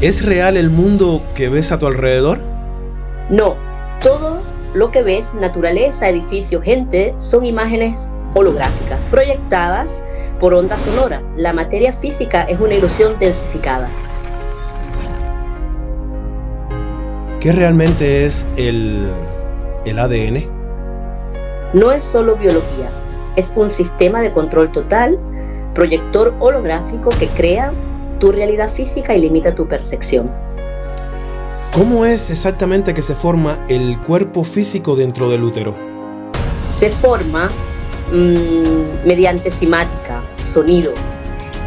¿Es real el mundo que ves a tu alrededor? No, todo lo que ves, naturaleza, edificios, gente, son imágenes holográficas, proyectadas por onda sonora. La materia física es una ilusión densificada. ¿Qué realmente es el ADN? No es solo biología, es un sistema de control total, proyector holográfico que crea tu realidad física y limita tu percepción. ¿Cómo es exactamente que se forma el cuerpo físico dentro del útero? Se forma mediante cimática, sonido.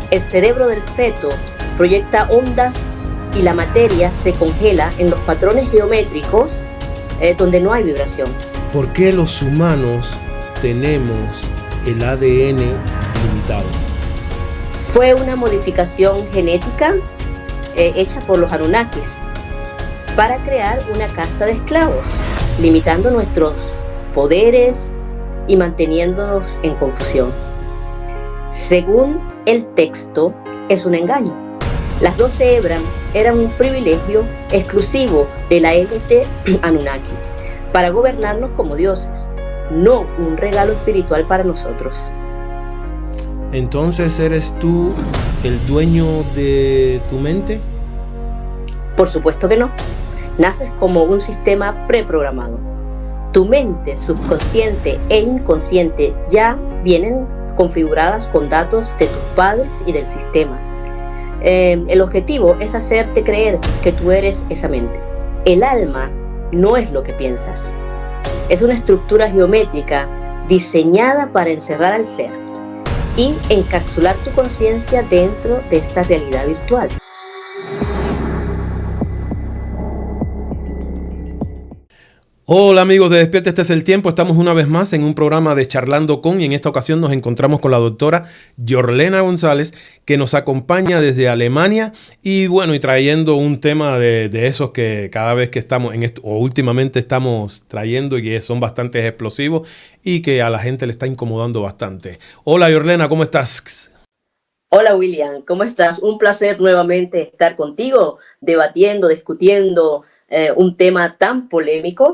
El cerebro del feto proyecta ondas y la materia se congela en los patrones geométricos donde no hay vibración. ¿Por qué los humanos tenemos el ADN limitado? Fue una modificación genética hecha por los Anunnakis para crear una casta de esclavos, limitando nuestros poderes y manteniéndonos en confusión. Según el texto, es un engaño. Las 12 hebras eran un privilegio exclusivo de la élite Anunnaki para gobernarnos como dioses, no un regalo espiritual para nosotros. ¿Entonces eres tú el dueño de tu mente? Por supuesto que no. Naces como un sistema preprogramado. Tu mente subconsciente e inconsciente ya vienen configuradas con datos de tus padres y del sistema. El objetivo es hacerte creer que tú eres esa mente. El alma no es lo que piensas. Es una estructura geométrica diseñada para encerrar al ser y encapsular tu conciencia dentro de esta realidad virtual. Hola amigos de Despierta, este es el tiempo. Estamos una vez más en un programa de Charlando con, y en esta ocasión nos encontramos con la doctora Yorlena González, que nos acompaña desde Alemania y bueno, y trayendo un tema de esos que cada vez que estamos en esto, o últimamente estamos trayendo, y que son bastante explosivos y que a la gente le está incomodando bastante. Hola Yorlena, ¿cómo estás? Hola William, ¿cómo estás? Un placer nuevamente estar contigo, debatiendo, discutiendo un tema tan polémico.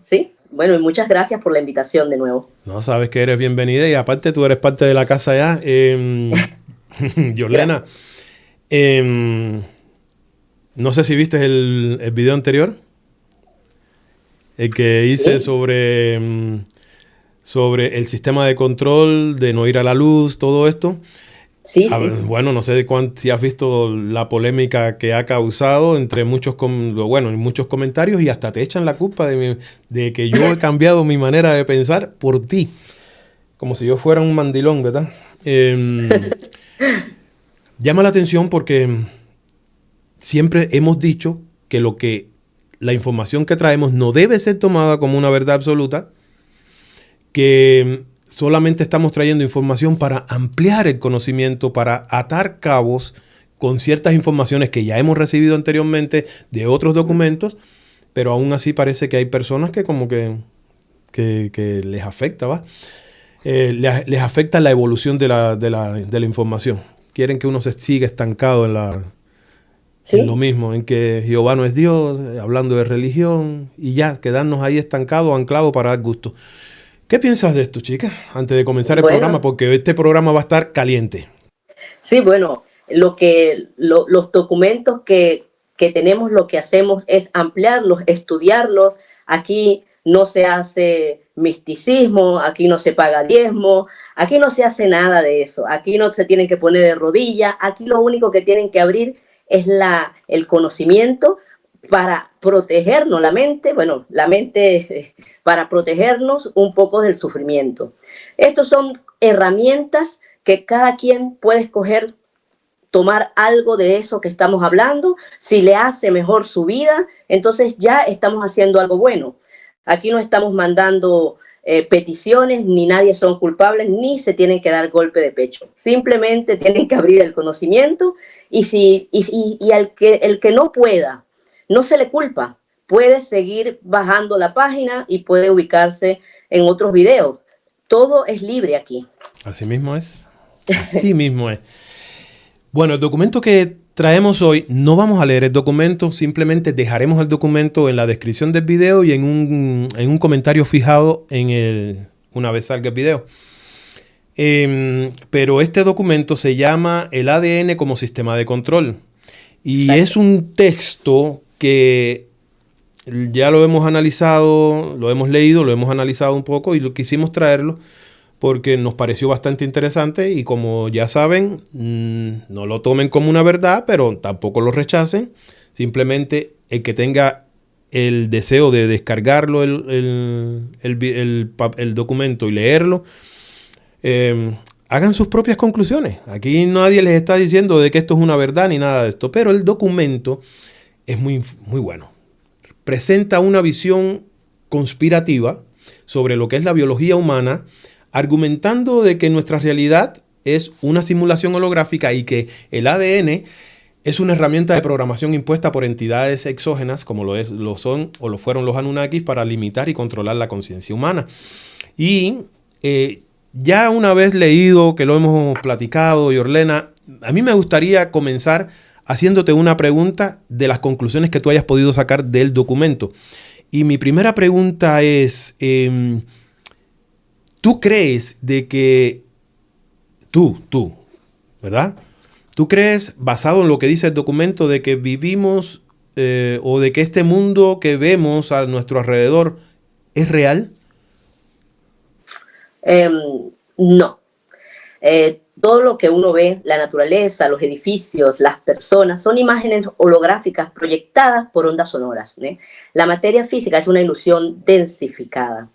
Sí, bueno, y muchas gracias por la invitación de nuevo. No, sabes que eres bienvenida y aparte tú eres parte de la casa ya. Yorlena, no sé si viste el video anterior, el que hice Sí, sobre el sistema de control, de no ir a la luz, todo esto. sí, sí. Bueno, no sé si has visto la polémica que ha causado entre muchos comentarios, y hasta te echan la culpa de que yo he cambiado mi manera de pensar por ti. Como si yo fuera un mandilón, ¿verdad? Llama la atención porque siempre hemos dicho que la información que traemos no debe ser tomada como una verdad absoluta, que solamente estamos trayendo información para ampliar el conocimiento, para atar cabos con ciertas informaciones que ya hemos recibido anteriormente de otros documentos, pero aún así parece que hay personas que como que les afecta, ¿va? Les afecta la evolución de la información. Quieren que uno se siga estancado en lo Sí. mismo, en que Jehová no es Dios, hablando de religión, y ya, quedarnos ahí estancados, anclados para dar gusto. ¿Qué piensas de esto, chica? Antes de comenzar el programa, Bueno, porque este programa va a estar caliente. sí, bueno, los documentos que tenemos, lo que hacemos es ampliarlos, estudiarlos. Aquí no se hace misticismo, aquí no se paga diezmo, aquí no se hace nada de eso. Aquí no se tienen que poner de rodillas, aquí lo único que tienen que abrir es el conocimiento para protegernos la mente para protegernos un poco del sufrimiento. Estos son herramientas que cada quien puede escoger, tomar algo de eso que estamos hablando. Si le hace mejor su vida, entonces ya estamos haciendo algo bueno. Aquí no estamos mandando peticiones, ni nadie son culpables, ni se tienen que dar golpe de pecho. Simplemente tienen que abrir el conocimiento y el que no pueda, no se le culpa. Puede seguir bajando la página y puede ubicarse en otros videos. Todo es libre aquí. Así mismo es. Así mismo es. Bueno, el documento que traemos hoy, no vamos a leer el documento, simplemente dejaremos el documento en la descripción del video y en un comentario fijado una vez salga el video. Pero este documento se llama El ADN como sistema de control. Y exacto, es un texto que ya lo hemos analizado, lo hemos leído, lo hemos analizado un poco y lo quisimos traerlo porque nos pareció bastante interesante y como ya saben, no lo tomen como una verdad, pero tampoco lo rechacen. Simplemente el que tenga el deseo de descargarlo, el documento y leerlo, hagan sus propias conclusiones. Aquí nadie les está diciendo de que esto es una verdad ni nada de esto, pero el documento es muy, muy bueno. Presenta una visión conspirativa sobre lo que es la biología humana, argumentando de que nuestra realidad es una simulación holográfica y que el ADN es una herramienta de programación impuesta por entidades exógenas, como lo son o lo fueron los Anunnakis, para limitar y controlar la conciencia humana. Y ya una vez leído, que lo hemos platicado, Yorlena, a mí me gustaría comenzar haciéndote una pregunta de las conclusiones que tú hayas podido sacar del documento. Y mi primera pregunta es, ¿tú crees de que ¿verdad? ¿Tú crees, basado en lo que dice el documento, de que vivimos o de que este mundo que vemos a nuestro alrededor es real? No. Todo lo que uno ve, la naturaleza, los edificios, las personas, son imágenes holográficas proyectadas por ondas sonoras, ¿eh? La materia física es una ilusión densificada.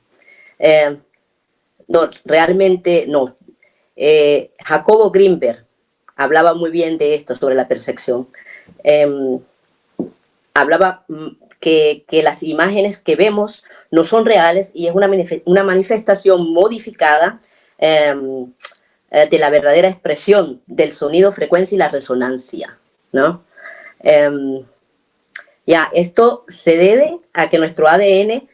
No, realmente no. Jacobo Greenberg hablaba muy bien de esto, sobre la percepción. Hablaba que las imágenes que vemos no son reales y es una manifestación modificada de la verdadera expresión del sonido, frecuencia y la resonancia, ¿no? Esto se debe a que nuestro ADN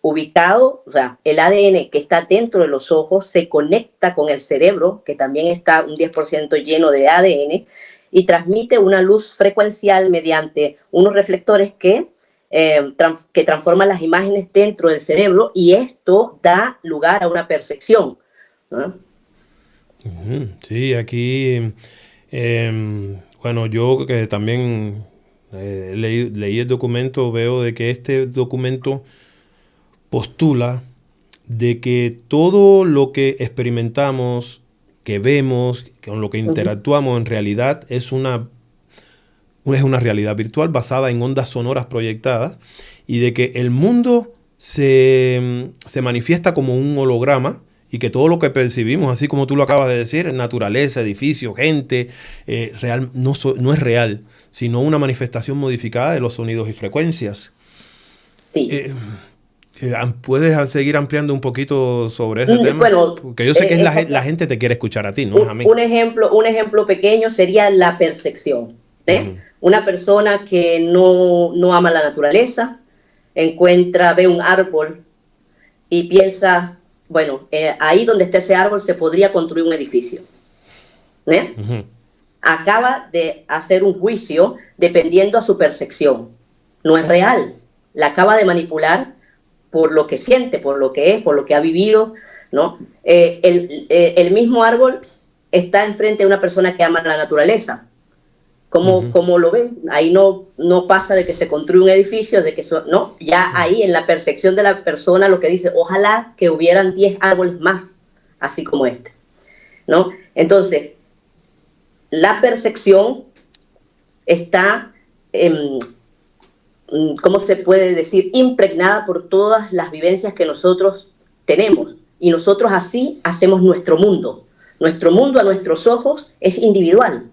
ubicado, o sea, el ADN que está dentro de los ojos se conecta con el cerebro, que también está un 10% lleno de ADN, y transmite una luz frecuencial mediante unos reflectores que transforman las imágenes dentro del cerebro, y esto da lugar a una percepción, ¿no? Sí, aquí, bueno, yo que también leí el documento, veo de que este documento postula de que todo lo que experimentamos, que vemos, con lo que interactuamos en realidad es una realidad virtual basada en ondas sonoras proyectadas y de que el mundo se manifiesta como un holograma y que todo lo que percibimos, así como tú lo acabas de decir, naturaleza, edificios, gente, no es real, sino una manifestación modificada de los sonidos y frecuencias. Sí. ¿Puedes seguir ampliando un poquito sobre ese tema? Bueno, porque yo sé que la gente te quiere escuchar a ti, no es a mí. Un ejemplo pequeño sería la percepción. Una persona que no ama la naturaleza, ve un árbol y piensa, bueno, ahí donde está ese árbol se podría construir un edificio. Acaba de hacer un juicio dependiendo a su percepción. No es real. La acaba de manipular por lo que siente, por lo que es, por lo que ha vivido, ¿no? El mismo árbol está enfrente de una persona que ama la naturaleza. ¿Cómo lo ven? Ahí no pasa de que se construye un edificio, no, ya ahí en la percepción de la persona lo que dice, ojalá que hubieran 10 árboles más, así como este, ¿no? Entonces, la percepción está, ¿cómo se puede decir? Impregnada por todas las vivencias que nosotros tenemos, y nosotros así hacemos nuestro mundo. Nuestro mundo a nuestros ojos es individual.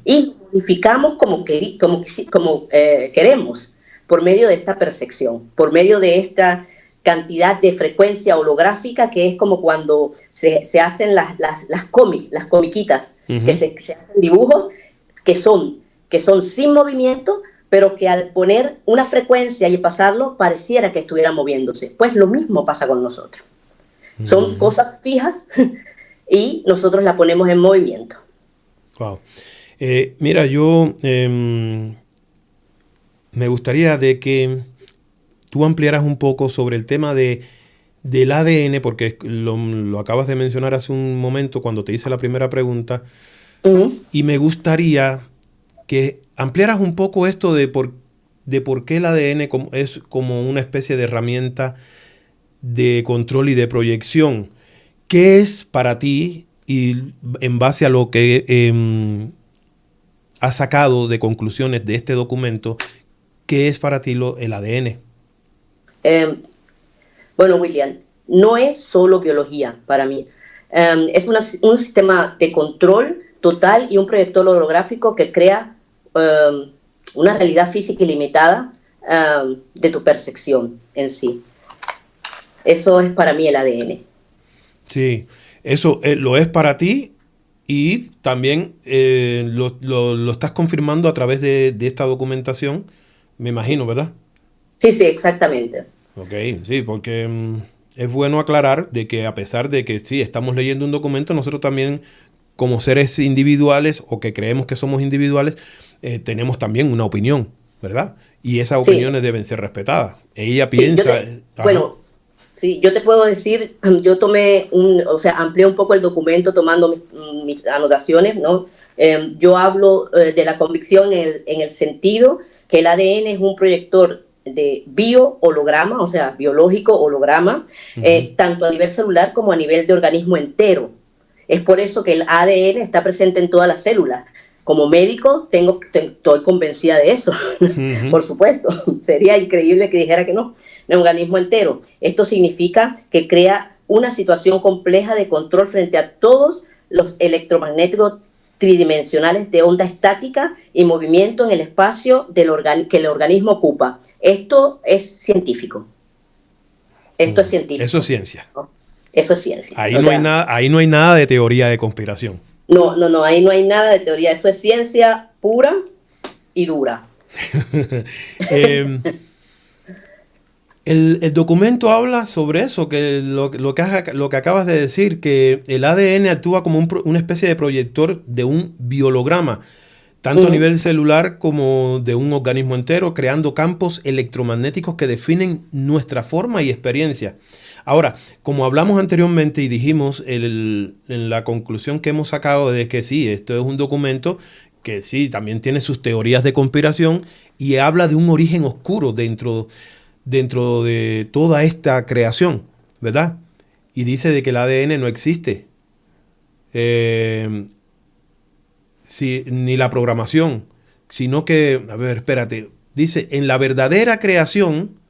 Y modificamos como queremos, por medio de esta percepción, por medio de esta cantidad de frecuencia holográfica, que es como cuando se hacen las comiquitas, que se hacen dibujos que son sin movimiento, pero que al poner una frecuencia y pasarlo, pareciera que estuvieran moviéndose. Pues lo mismo pasa con nosotros. Son cosas fijas y nosotros las ponemos en movimiento. Wow. Mira, yo me gustaría de que tú ampliaras un poco sobre el tema del ADN, porque lo acabas de mencionar hace un momento cuando te hice la primera pregunta, y me gustaría que ampliaras un poco esto de por qué el ADN es como una especie de herramienta de control y de proyección. ¿Qué es para ti, y en base a lo que has sacado de conclusiones de este documento, qué es para ti el ADN? Bueno, William, no es solo biología para mí. Es un sistema de control total y un proyector holográfico que crea una realidad física ilimitada de tu percepción en sí. Eso es para mí el ADN. Sí, eso lo es para ti, y también lo estás confirmando a través de esta documentación, me imagino, ¿verdad? Sí, sí, exactamente. Ok, sí, porque es bueno aclarar de que a pesar de que sí, estamos leyendo un documento, nosotros también, como seres individuales o que creemos que somos individuales, tenemos también una opinión, ¿verdad? Y esas opiniones deben ser respetadas. Ella piensa... Bueno, sí, yo te puedo decir, yo amplié un poco el documento tomando mis anotaciones, ¿no? Yo hablo de la convicción en el sentido que el ADN es un proyector de bio-holograma, o sea, biológico holograma, tanto a nivel celular como a nivel de organismo entero. Es por eso que el ADN está presente en todas las células. Como médico estoy convencida de eso, por supuesto. Sería increíble que dijera que no, en el organismo entero. Esto significa que crea una situación compleja de control frente a todos los electromagnéticos tridimensionales de onda estática y movimiento en el espacio que el organismo ocupa. Esto es científico. Esto es científico. Eso es ciencia. ¿No? Eso es ciencia. Ahí no hay nada de teoría de conspiración. No, ahí no hay nada de teoría. Eso es ciencia pura y dura. El documento habla sobre eso, que lo que acabas de decir, que el ADN actúa como una especie de proyector de un biolograma, tanto a nivel celular como de un organismo entero, creando campos electromagnéticos que definen nuestra forma y experiencia. Ahora, como hablamos anteriormente y dijimos en la conclusión que hemos sacado de que sí, esto es un documento que sí, también tiene sus teorías de conspiración y habla de un origen oscuro dentro de toda esta creación, ¿verdad? Y dice de que el ADN no existe. Ni la programación, sino que, a ver, espérate, dice, en la verdadera creación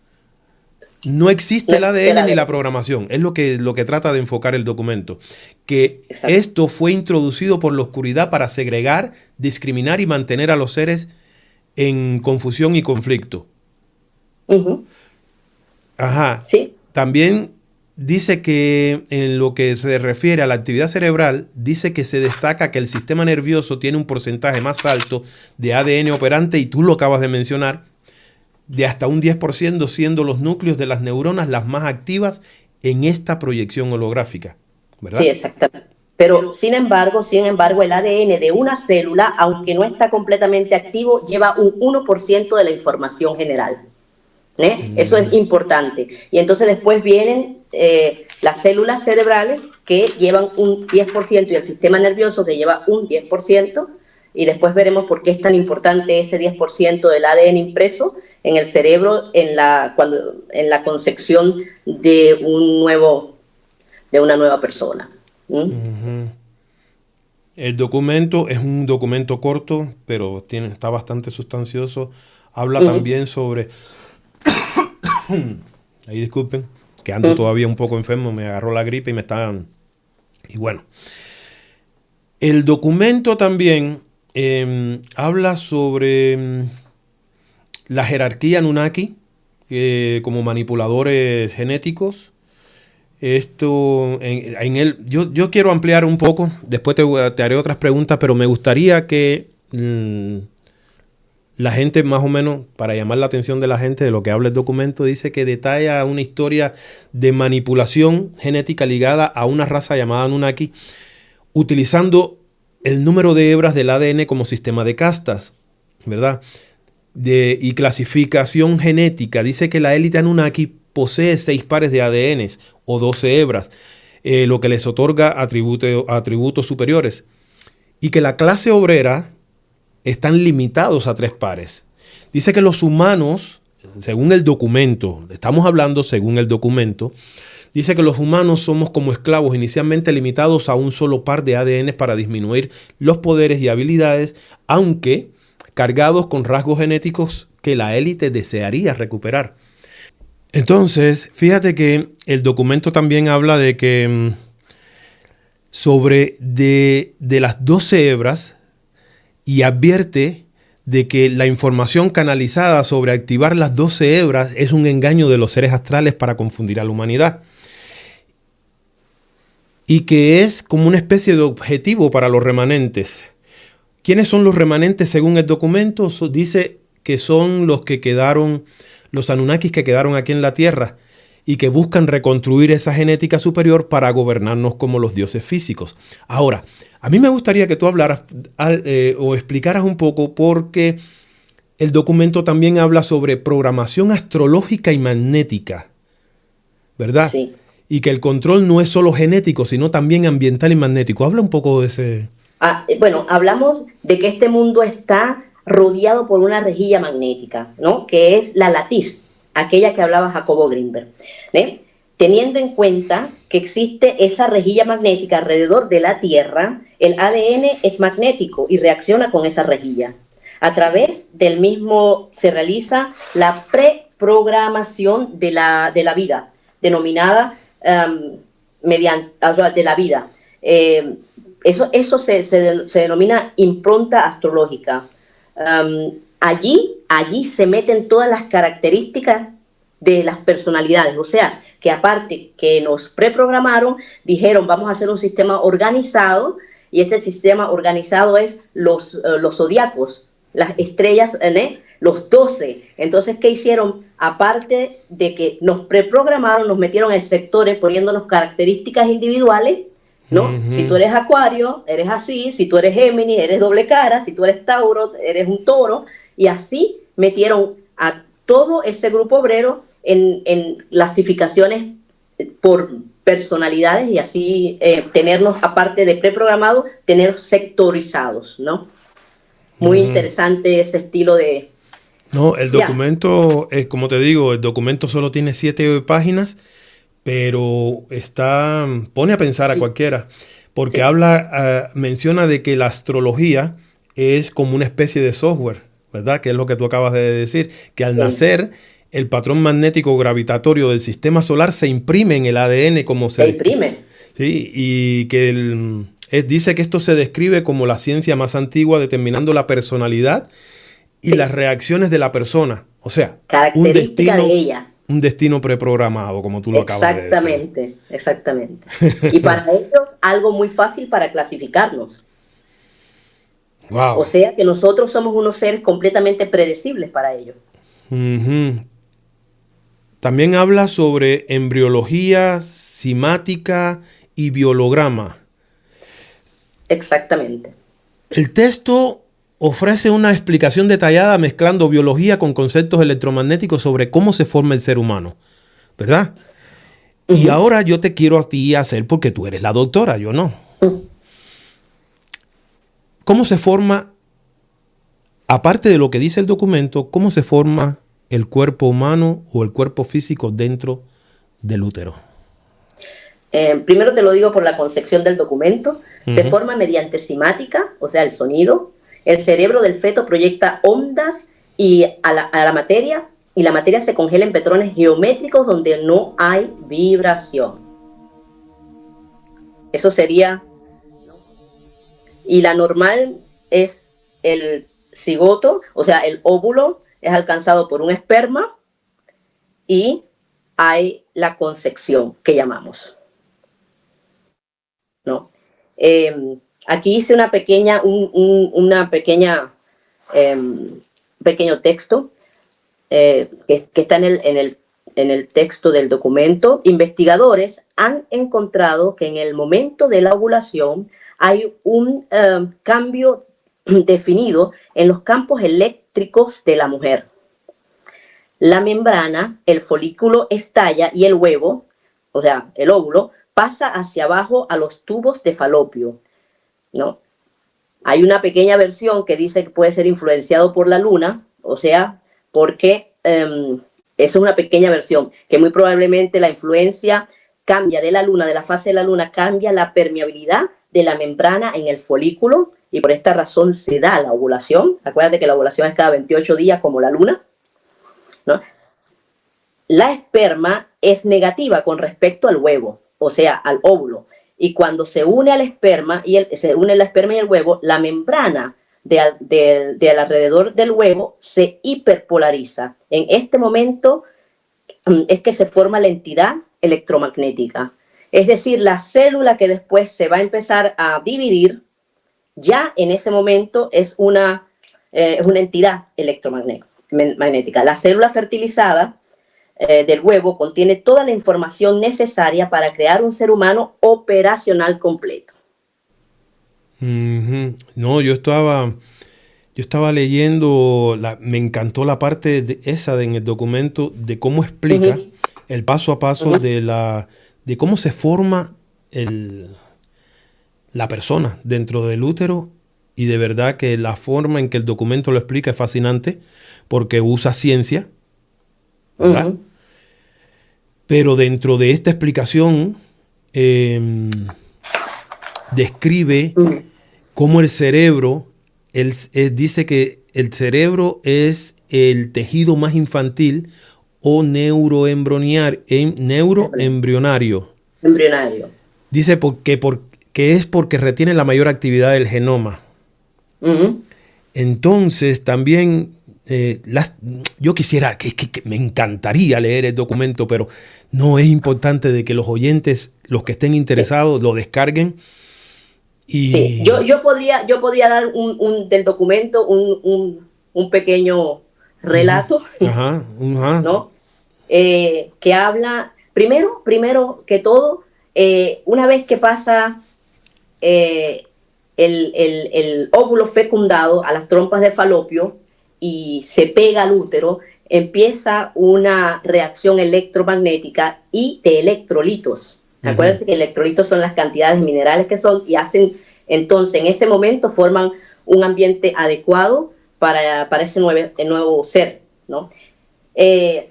no existe el ADN ni la programación. Es lo que trata de enfocar el documento. Que exacto, esto fue introducido por la oscuridad para segregar, discriminar y mantener a los seres en confusión y conflicto. Ajá. Sí. También dice que en lo que se refiere a la actividad cerebral, dice que se destaca que el sistema nervioso tiene un porcentaje más alto de ADN operante, y tú lo acabas de mencionar, de hasta un 10%, siendo los núcleos de las neuronas las más activas en esta proyección holográfica, ¿verdad? Sí, exactamente. Pero sin embargo, el ADN de una célula, aunque no está completamente activo, lleva un 1% de la información general. Eso es importante. Y entonces después vienen las células cerebrales que llevan un 10% y el sistema nervioso que lleva un 10%. Y después veremos por qué es tan importante ese 10% del ADN impreso en el cerebro en la concepción de una nueva persona. El documento es un documento corto, pero está bastante sustancioso. Habla también sobre... Ahí disculpen, que ando todavía un poco enfermo, me agarró la gripe y me están... Y bueno, el documento también habla sobre la jerarquía Anunnaki como manipuladores genéticos. Esto, en él, yo quiero ampliar un poco, después te haré otras preguntas, pero me gustaría que la gente, más o menos, para llamar la atención de la gente de lo que habla el documento, dice que detalla una historia de manipulación genética ligada a una raza llamada Anunnaki, utilizando el número de hebras del ADN como sistema de castas, ¿verdad? Y clasificación genética. Dice que la élite Anunnaki posee 6 pares de ADNs o 12 hebras, lo que les otorga atributos superiores. Y que la clase obrera están limitados a 3 pares. Dice que los humanos, según el documento, estamos hablando según el documento, dice que los humanos somos como esclavos inicialmente limitados a un solo par de ADN para disminuir los poderes y habilidades, aunque cargados con rasgos genéticos que la élite desearía recuperar. Entonces, fíjate que el documento también habla de que de las 12 hebras y advierte de que la información canalizada sobre activar las 12 hebras es un engaño de los seres astrales para confundir a la humanidad. Y que es como una especie de objetivo para los remanentes. ¿Quiénes son los remanentes según el documento? Dice que son los que quedaron, los Anunnakis que quedaron aquí en la Tierra y que buscan reconstruir esa genética superior para gobernarnos como los dioses físicos. Ahora, a mí me gustaría que tú hablaras o explicaras un poco, porque el documento también habla sobre programación astrológica y magnética, ¿verdad? Sí. Y que el control no es solo genético, sino también ambiental y magnético. Habla un poco de ese... Bueno, hablamos de que este mundo está rodeado por una rejilla magnética, ¿no? Que es la latiz, aquella que hablaba Jacobo Greenberg, ¿eh? Teniendo en cuenta que existe esa rejilla magnética alrededor de la Tierra, el ADN es magnético y reacciona con esa rejilla. A través del mismo se realiza la preprogramación de la vida, denominada de la vida. Eso se denomina impronta astrológica. Allí se meten todas las características de las personalidades, o sea, que aparte que nos preprogramaron, dijeron vamos a hacer un sistema organizado, y este sistema organizado es los zodiacos, las estrellas, los 12. Entonces, ¿qué hicieron? Aparte de que nos preprogramaron, nos metieron en sectores poniéndonos características individuales, ¿no? Si tú eres Acuario, eres así; si tú eres Géminis, eres doble cara; si tú eres Tauro, eres un toro, y así metieron a todo ese grupo obrero en clasificaciones por personalidades, y así tenernos, aparte de preprogramados, tener sectorizados, ¿no? Muy interesante ese estilo de... No, el documento, como te digo, el documento solo tiene 7 páginas, pero pone a pensar a cualquiera, porque menciona de que la astrología es como una especie de software, ¿verdad? Que es lo que tú acabas de decir, que al nacer el patrón magnético gravitatorio del sistema solar se imprime en el ADN como se imprime. Sí, y que dice que esto se describe como la ciencia más antigua, determinando la personalidad y las reacciones de la persona. O sea, característica de ella. Un destino preprogramado, como tú lo acabas de decir. Exactamente. Y para ellos, algo muy fácil para clasificarnos. Wow. O sea, que nosotros somos unos seres completamente predecibles para ellos. También habla sobre embriología, cimática y biolograma. Exactamente. El texto ofrece una explicación detallada mezclando biología con conceptos electromagnéticos sobre cómo se forma el ser humano, ¿verdad? Y ahora yo te quiero a ti hacer, porque tú eres la doctora, yo no. ¿Cómo se forma, aparte de lo que dice el documento, cómo se forma el cuerpo humano o el cuerpo físico dentro del útero? Primero te lo digo por la concepción del documento. Se forma mediante cimática, o sea, el sonido. El cerebro del feto proyecta ondas a la materia, y la materia se congela en patrones geométricos donde no hay vibración. Eso sería... Y la normal es el cigoto, o sea, el óvulo es alcanzado por un esperma, y hay la concepción que llamamos, ¿no? Aquí hice un pequeño texto que está en el texto del documento. Investigadores han encontrado que en el momento de la ovulación hay un cambio definido en los campos eléctricos de la mujer. La membrana, el folículo estalla y el huevo, o sea, el óvulo, pasa hacia abajo a los tubos de falopio, ¿no? Hay una pequeña versión que dice que puede ser influenciado por la luna, o sea, porque eso es una pequeña versión, que muy probablemente la influencia cambia de la luna, de la fase de la luna, cambia la permeabilidad de la membrana en el folículo y por esta razón se da la ovulación. Acuérdate que la ovulación es cada 28 días como la luna, ¿no? La esperma es negativa con respecto al huevo, o sea, al óvulo. Y cuando se une al esperma se une la esperma y el huevo, la membrana del alrededor del huevo se hiperpolariza. En este momento es que se forma la entidad electromagnética. Es decir, la célula que después se va a empezar a dividir, ya en ese momento es una entidad electromagnética. La célula fertilizada del huevo contiene toda la información necesaria para crear un ser humano operacional completo. No, yo estaba leyendo, me encantó la parte en el documento de cómo explica el paso a paso de cómo se forma la persona dentro del útero, y de verdad que la forma en que el documento lo explica es fascinante porque usa ciencia, ¿verdad? Pero dentro de esta explicación describe cómo el cerebro, dice que el cerebro es el tejido más infantil o neuroembrionario. Dice que es porque retiene la mayor actividad del genoma. Entonces también yo quisiera, que me encantaría leer el documento, pero no, es importante de que los oyentes, los que estén interesados, lo descarguen. Y... Sí, yo podría dar del documento un pequeño relato, ¿no? Que habla, primero que todo, una vez que pasa el óvulo fecundado a las trompas de falopio y se pega al útero, empieza una reacción electromagnética y de electrolitos. Acuérdense que electrolitos son las cantidades de minerales que son y hacen, entonces en ese momento forman un ambiente adecuado para ese nuevo ser, ¿no?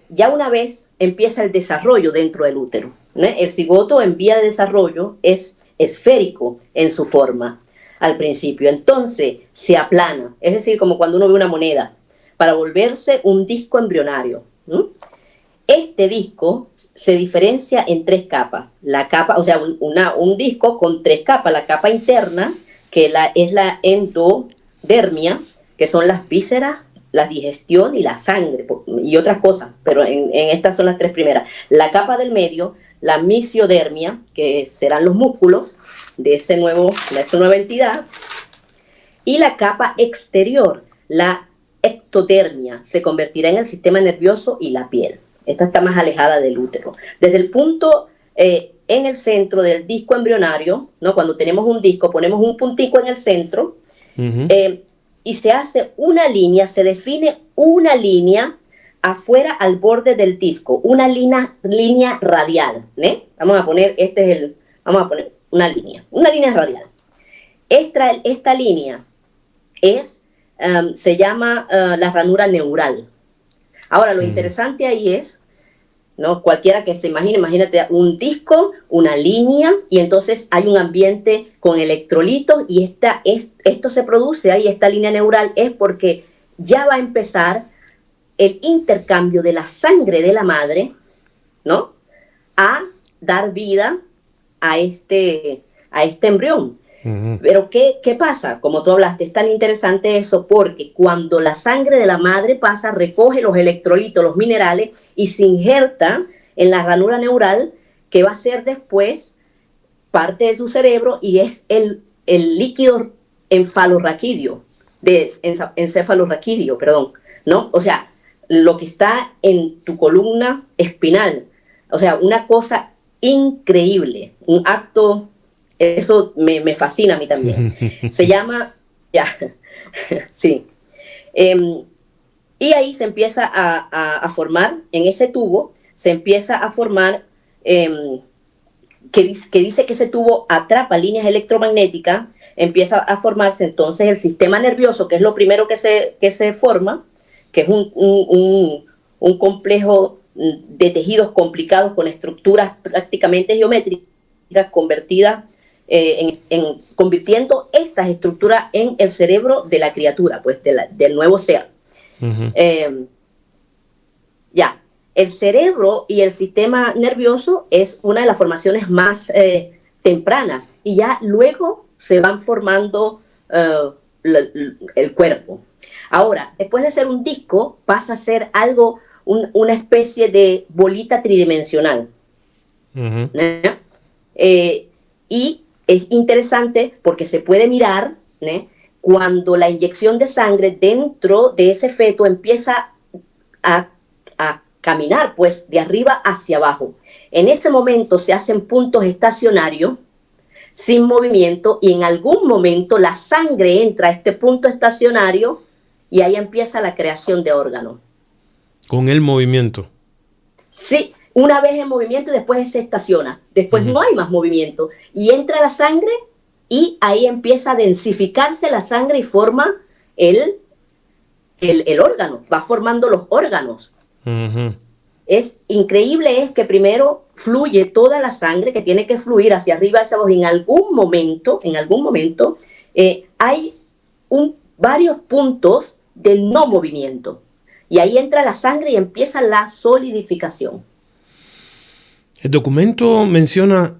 Ya una vez empieza el desarrollo dentro del útero, ¿no? El cigoto en vía de desarrollo es esférico en su forma al principio, entonces se aplana, es decir, como cuando uno ve una moneda, para volverse un disco embrionario. Este disco se diferencia en 3 capas. La capa, o sea, un disco con 3 capas. La capa interna, que es la endodermia, que son las vísceras, la digestión y la sangre, y otras cosas, pero en estas son las 3 primeras. La capa del medio, la mesiodermia, que serán los músculos de esa nueva entidad, y la capa exterior, la ectodermia, se convertirá en el sistema nervioso y la piel. Esta está más alejada del útero. Desde el punto en el centro del disco embrionario, ¿no? Cuando tenemos un disco, ponemos un puntico en el centro y se hace una línea, se define una línea afuera al borde del disco, una línea radial, ¿eh? Vamos a poner una línea radial. Esta línea se llama la ranura neural. Ahora, lo interesante ahí es, ¿no? Cualquiera que se imagínate un disco, una línea, y entonces hay un ambiente con electrolitos, y esto se produce ahí, esta línea neural, es porque ya va a empezar el intercambio de la sangre de la madre, ¿no? A dar vida a este embrión. Pero ¿qué pasa? Como tú hablaste, es tan interesante eso porque cuando la sangre de la madre pasa, recoge los electrolitos, los minerales, y se injerta en la ranura neural, que va a ser después parte de su cerebro, y es el líquido encefalorraquídeo, perdón, ¿no? O sea, lo que está en tu columna espinal. O sea, una cosa increíble, un acto Eso me fascina a mí también. Se llama, ya, sí. Y ahí se empieza a formar, en ese tubo, se empieza a formar, que dice que ese tubo atrapa líneas electromagnéticas, empieza a formarse entonces el sistema nervioso, que es lo primero que se forma, que es un complejo de tejidos complicados con estructuras prácticamente geométricas convertidas convirtiendo estas estructuras en el cerebro de la criatura, pues del nuevo ser. Ya, el cerebro y el sistema nervioso es una de las formaciones más tempranas y ya luego se van formando el cuerpo. Ahora, después de ser un disco, pasa a ser algo, una especie de bolita tridimensional. Y es interesante porque se puede mirar cuando la inyección de sangre dentro de ese feto empieza a caminar pues de arriba hacia abajo. En ese momento se hacen puntos estacionarios sin movimiento y en algún momento la sangre entra a este punto estacionario y ahí empieza la creación de órganos. Con el movimiento. Sí, una vez en movimiento y después se estaciona. Después no hay más movimiento. Y entra la sangre y ahí empieza a densificarse la sangre y forma el órgano. Va formando los órganos. Es increíble, es que primero fluye toda la sangre que tiene que fluir hacia arriba, hacia abajo. En algún momento, hay varios puntos del no movimiento. Y ahí entra la sangre y empieza la solidificación. El documento menciona,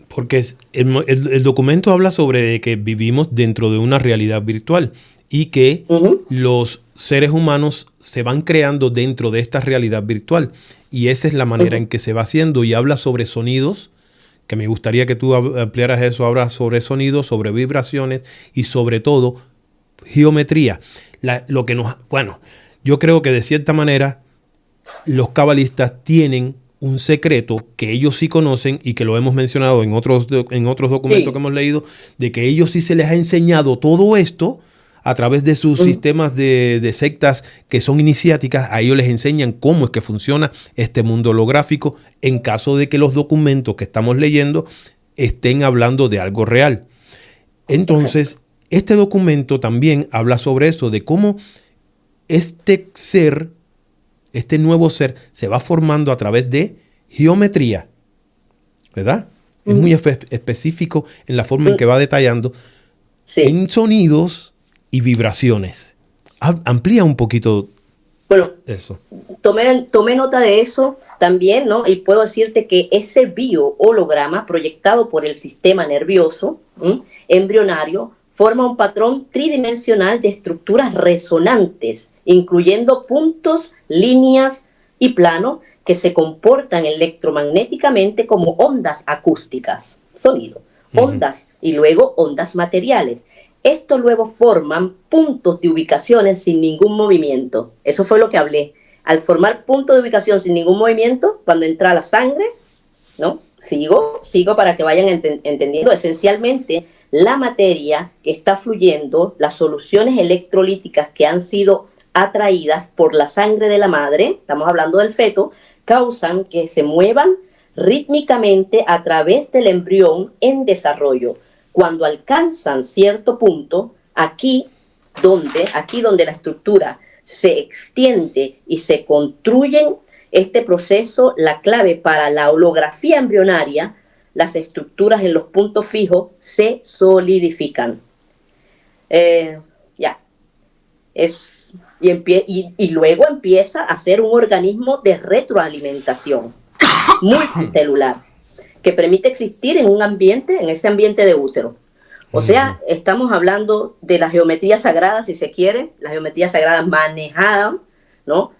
porque el documento habla sobre que vivimos dentro de una realidad virtual y que los seres humanos se van creando dentro de esta realidad virtual. Y esa es la manera en que se va haciendo. Y habla sobre sonidos, que me gustaría que tú ampliaras eso. Habla sobre sonidos, sobre vibraciones y sobre todo geometría. Yo creo que de cierta manera los cabalistas tienen un secreto que ellos sí conocen y que lo hemos mencionado en otros documentos que hemos leído, de que ellos sí se les ha enseñado todo esto a través de sus sistemas de sectas que son iniciáticas. A ellos les enseñan cómo es que funciona este mundo holográfico en caso de que los documentos que estamos leyendo estén hablando de algo real. Entonces, este documento también habla sobre eso, de cómo este nuevo ser se va formando a través de geometría, ¿verdad? Es muy específico en la forma en que va detallando en sonidos y vibraciones. Amplía un poquito eso. Tomé nota de eso también, ¿no? Y puedo decirte que ese bioholograma proyectado por el sistema nervioso embrionario forma un patrón tridimensional de estructuras resonantes, incluyendo puntos, líneas y planos que se comportan electromagnéticamente como ondas acústicas, sonido, ondas y luego ondas materiales. Estos luego forman puntos de ubicaciones sin ningún movimiento. Eso fue lo que hablé. Al formar puntos de ubicación sin ningún movimiento, cuando entra la sangre, ¿no? Sigo para que vayan entendiendo. Esencialmente, la materia que está fluyendo, las soluciones electrolíticas que han sido atraídas por la sangre de la madre, estamos hablando del feto, causan que se muevan rítmicamente a través del embrión en desarrollo. Cuando alcanzan cierto punto, aquí donde la estructura se extiende y se construyen este proceso, la clave para la holografía embrionaria, las estructuras en los puntos fijos se solidifican. Y luego empieza a ser un organismo de retroalimentación multicelular que permite existir en ese ambiente de útero. O sea, estamos hablando de la geometría sagrada, si se quiere, la geometría sagrada manejada, ¿no?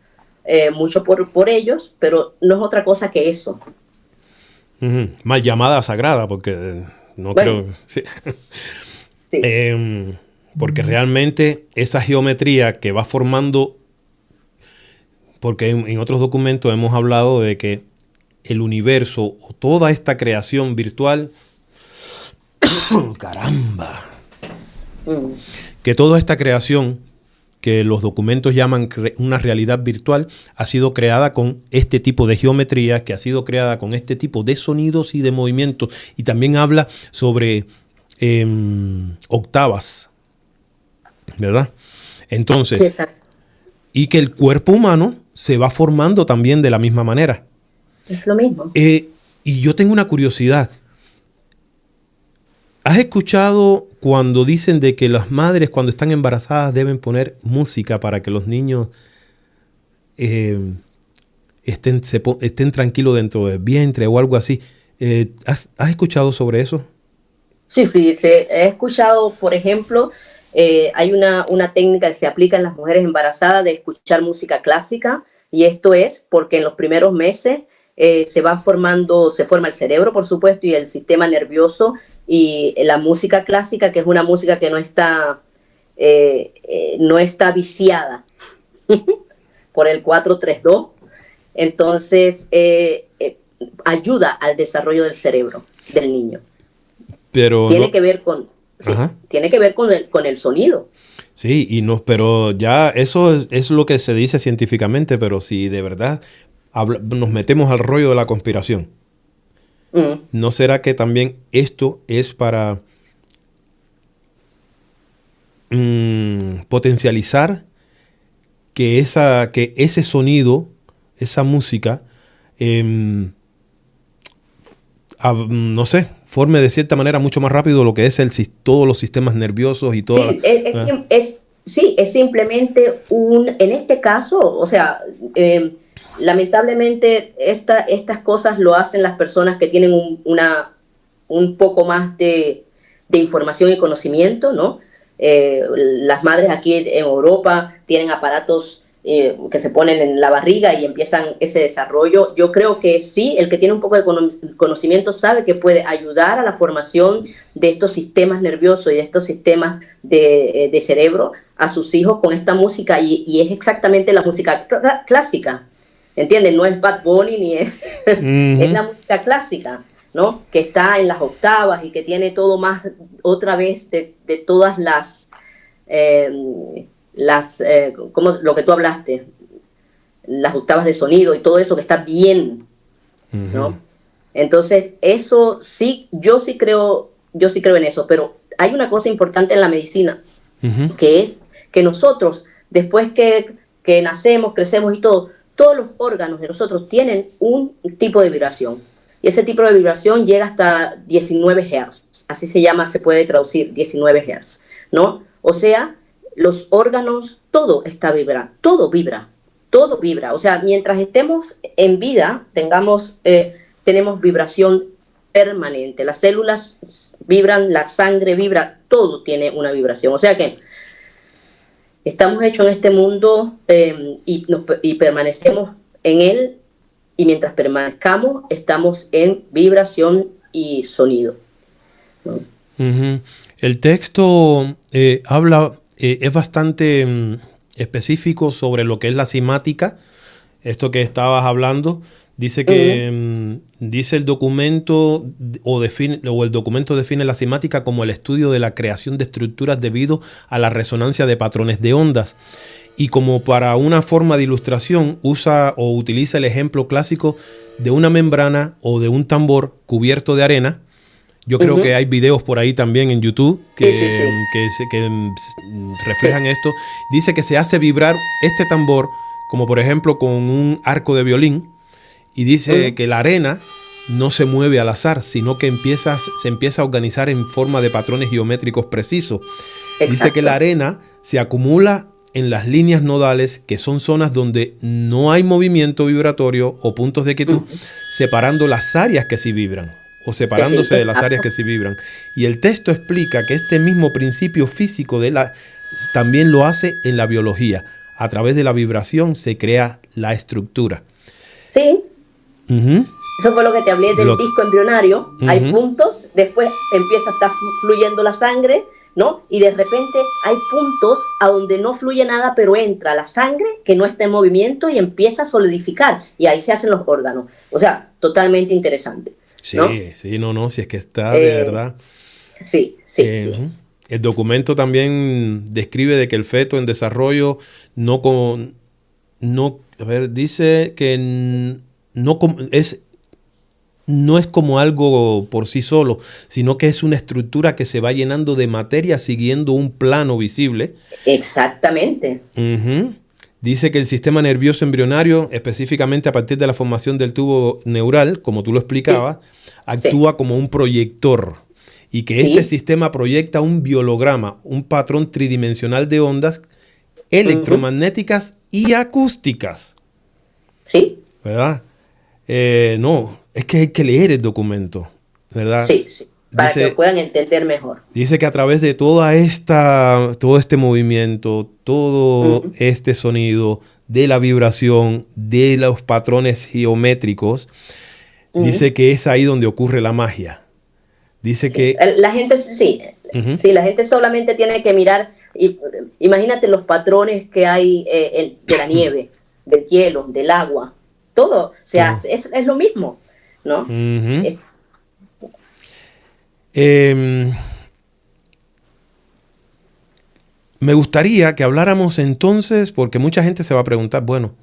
Mucho por ellos, pero no es otra cosa que eso. Mal llamada sagrada, porque creo... Sí. Porque realmente esa geometría que va formando... Porque en otros documentos hemos hablado de que el universo o toda esta creación virtual, caramba, que toda esta creación que los documentos llaman una realidad virtual ha sido creada con este tipo de geometría, que ha sido creada con este tipo de sonidos y de movimientos, y también habla sobre octavas, ¿verdad? Entonces, Sí, exacto. y que el cuerpo humano se va formando también de la misma manera. Es lo mismo. Y yo tengo una curiosidad. ¿Has escuchado cuando dicen de que las madres cuando están embarazadas deben poner música para que los niños estén tranquilos dentro del vientre o algo así? ¿Has escuchado sobre eso? Sí, he escuchado, por ejemplo, hay una técnica que se aplica en las mujeres embarazadas de escuchar música clásica, y esto es porque en los primeros meses se forma el cerebro, por supuesto, y el sistema nervioso, y la música clásica, que es una música que no está viciada por el 4-3-2, entonces ayuda al desarrollo del cerebro del niño. Pero tiene que ver con el sonido. Sí, pero ya eso es lo que se dice científicamente, pero si de verdad nos metemos al rollo de la conspiración, ¿no será que también esto es para potencializar que ese sonido, esa música, no sé, forme de cierta manera mucho más rápido lo que es todos los sistemas nerviosos y todo? Sí, es simplemente en este caso, o sea, lamentablemente estas cosas lo hacen las personas que tienen un poco más de información y conocimiento, ¿no? Las madres aquí en Europa tienen aparatos que se ponen en la barriga y empiezan ese desarrollo. Yo creo que sí, el que tiene un poco de conocimiento sabe que puede ayudar a la formación de estos sistemas nerviosos y de estos sistemas de cerebro a sus hijos con esta música, y es exactamente la música clásica, ¿entienden? No es Bad Bunny ni es, es la música clásica, ¿no? Que está en las octavas y que tiene todo más, otra vez, de todas como lo que tú hablaste, las octavas de sonido y todo eso que está bien, ¿no? Entonces, eso sí, yo sí creo en eso, pero hay una cosa importante en la medicina, que es que nosotros, después que nacemos, crecemos y todo, todos los órganos de nosotros tienen un tipo de vibración. Y ese tipo de vibración llega hasta 19 Hz. Así se llama, se puede traducir 19 Hz, ¿no? O sea, los órganos, todo está vibrando, todo vibra. O sea, mientras estemos en vida, tenemos vibración permanente. Las células vibran, la sangre vibra, todo tiene una vibración. O sea que estamos hechos en este mundo y permanecemos en él, y mientras permanezcamos estamos en vibración y sonido, ¿no? El texto habla, es bastante específico sobre lo que es la cimática, esto que estabas hablando. Dice que dice el documento el documento define la cimática como el estudio de la creación de estructuras debido a la resonancia de patrones de ondas. Y como para una forma de ilustración utiliza el ejemplo clásico de una membrana o de un tambor cubierto de arena. Yo creo que hay videos por ahí también en YouTube que reflejan esto. Dice que se hace vibrar este tambor como por ejemplo con un arco de violín, y dice que la arena no se mueve al azar, sino que se empieza a organizar en forma de patrones geométricos precisos. Exacto. Dice que la arena se acumula en las líneas nodales, que son zonas donde no hay movimiento vibratorio o puntos de quietud, separando las áreas que sí vibran, o separándose de las áreas que sí vibran. Y el texto explica que este mismo principio físico también lo hace en la biología. A través de la vibración se crea la estructura. Sí. Eso fue lo que te hablé del disco embrionario. Hay puntos, después empieza a estar fluyendo la sangre, ¿no? Y de repente hay puntos a donde no fluye nada, pero entra la sangre que no está en movimiento y empieza a solidificar. Y ahí se hacen los órganos. O sea, totalmente interesante, ¿no? Sí, no, si es que está de Eh, verdad. sí. El documento también describe de que el feto en desarrollo dice que no es como algo por sí solo, sino que es una estructura que se va llenando de materia siguiendo un plano visible. Exactamente. Dice que el sistema nervioso embrionario, específicamente a partir de la formación del tubo neural, como tú lo explicabas, actúa como un proyector y que este sistema proyecta un biolograma, un patrón tridimensional de ondas electromagnéticas y acústicas. Sí. ¿Verdad? No, es que hay que leer el documento, ¿verdad? Sí, para que lo puedan entender mejor. Dice que a través de todo este movimiento, todo este sonido, de la vibración, de los patrones geométricos, dice que es ahí donde ocurre la magia. Dice que... La gente, la gente solamente tiene que mirar, imagínate los patrones que hay de la nieve, del hielo, del agua, todo se hace, es lo mismo, ¿no? Me gustaría que habláramos entonces, porque mucha gente se va a preguntar, bueno,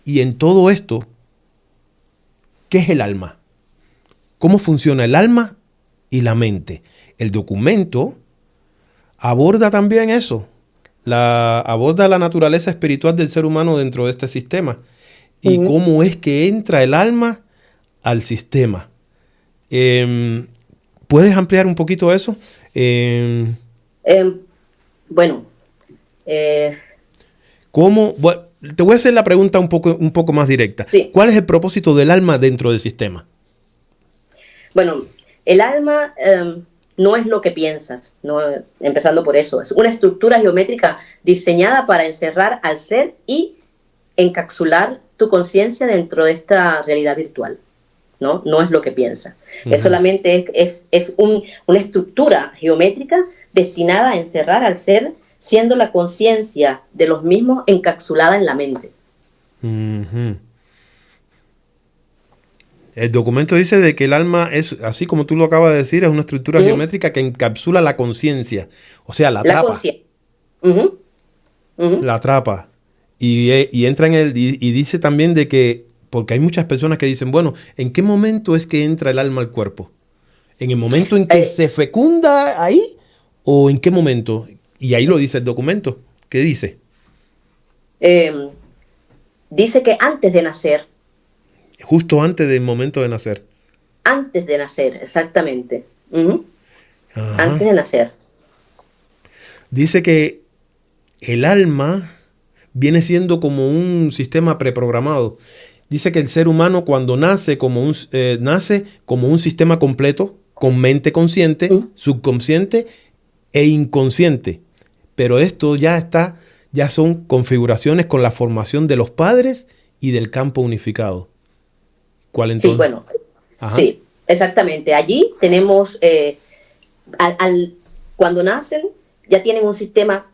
y en todo esto, ¿qué es el alma? ¿Cómo funciona el alma y la mente? El documento aborda también eso, aborda la naturaleza espiritual del ser humano dentro de este sistema y cómo es que entra el alma al sistema. ¿Puedes ampliar un poquito eso? Bueno, ¿cómo? Bueno, te voy a hacer la pregunta un poco más directa. Sí. ¿Cuál es el propósito del alma dentro del sistema? Bueno, el alma no es lo que piensas, ¿no? Empezando por eso. Es una estructura geométrica diseñada para encerrar al ser y encapsular tu conciencia dentro de esta realidad virtual. No es lo que piensas. Es solamente una estructura geométrica destinada a encerrar al ser, siendo la conciencia de los mismos encapsulada en la mente. El documento dice de que el alma es, así como tú lo acabas de decir, es una estructura geométrica que encapsula la conciencia. O sea, la atrapa. La atrapa. Y entra en él y dice también de que, porque hay muchas personas que dicen, bueno, ¿en qué momento es que entra el alma al cuerpo? ¿En el momento en que se fecunda ahí? ¿O en qué momento? Y ahí lo dice el documento. ¿Qué dice? Dice que antes de nacer. Justo antes del momento de nacer. Antes de nacer, exactamente. Antes de nacer. Dice que el alma viene siendo como un sistema preprogramado. Dice que el ser humano cuando nace como un sistema completo, con mente consciente, subconsciente e inconsciente. Pero esto ya son configuraciones con la formación de los padres y del campo unificado. ¿Cuál entonces? Sí, bueno, sí, exactamente. Allí tenemos, cuando nacen, ya tienen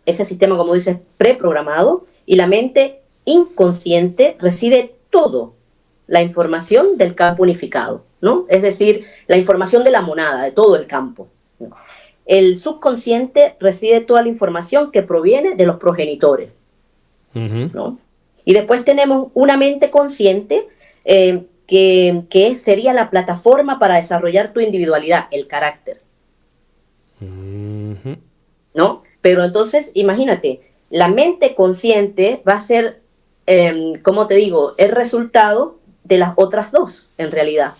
ese sistema, como dices, preprogramado, y la mente inconsciente recibe toda la información del campo unificado, ¿no? Es decir, la información de la monada, de todo el campo, ¿no? El subconsciente recibe toda la información que proviene de los progenitores, ¿no? Y después tenemos una mente consciente que sería la plataforma para desarrollar tu individualidad, el carácter, ¿no? Pero entonces, imagínate, la mente consciente va a ser, como te digo, el resultado de las otras dos, en realidad,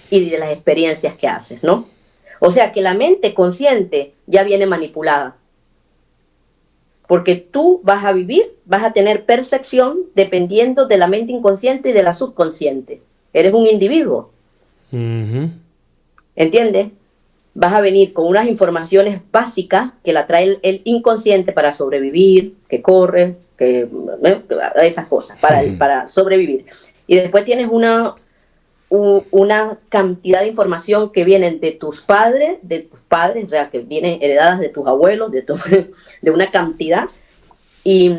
y de las experiencias que haces, ¿no? O sea que la mente consciente ya viene manipulada, porque tú vas a vivir, vas a tener percepción dependiendo de la mente inconsciente y de la subconsciente. Eres un individuo. ¿Entiendes? Vas a venir con unas informaciones básicas que la trae el inconsciente para sobrevivir, que corre, esas cosas, para sobrevivir. Y después tienes una cantidad de información que vienen de tus padres, o sea, que vienen heredadas de tus abuelos, de una cantidad. Y